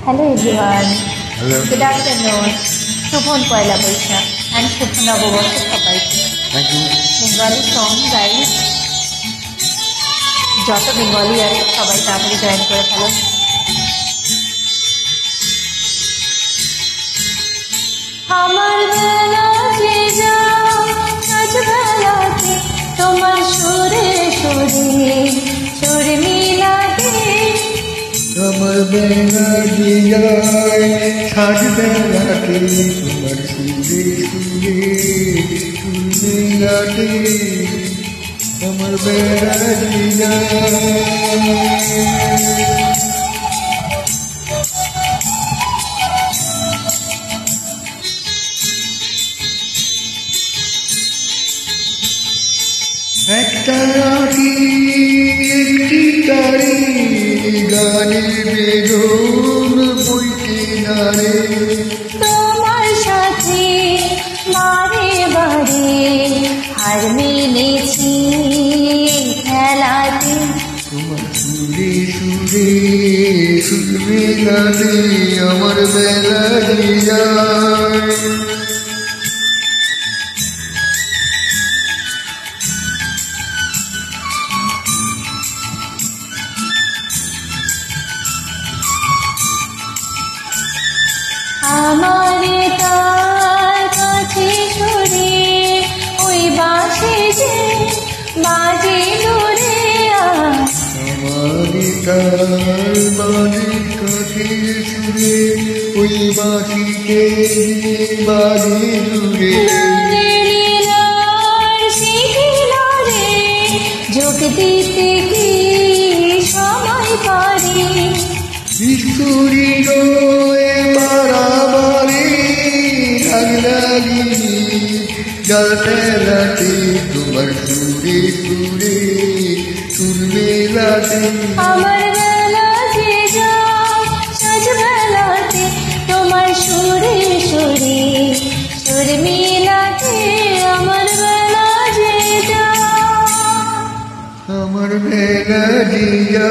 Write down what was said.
Hello everyone. Hello. Good afternoon. Shubho Poila Boishakh and শুভ নববর্ষ সবাইকে। Thank you. Bengali song guys, যত Bengali আছে সবাই তাড়াতাড়ি জয়েন করে ফেলো। আমার বেলা যে যাও আজ বেলাতে তোমার সুরে সুরে সুর মিলাতে আমার বেলা দিয়ায় সাজ বেলাতে তোমার সুরে সুরে সুরে গাতে আমার বেলা দিয়ায় একটা আঁকি একটি তারি গানের বেদন বই কিনারে তোমার সাথে বারে বারে হার মেনেছি খেলাতে তোমার সুরে সুরে সুর মেলাতে আমার বেলা যায় আমার তার কাছে সরে ওই বাসে যে বাজে দূরে আমারি কার বাড়ির কাছে সুরে ওই বাঁশিকে বাড়ি দূরে যোগ দিতে কি সময় পারি বিস্কুরি রয়ে বাড়াবাড়ি লাগি জ্বলতে লাটে তোমার সুরে সুরে সুর মেলাতে আমার বেলা যে যাও সাজ বেলাতে তোমার সুরে সুরে সুর মিলাতে আমার বেলা যে যাও আমার বেলা দিয়া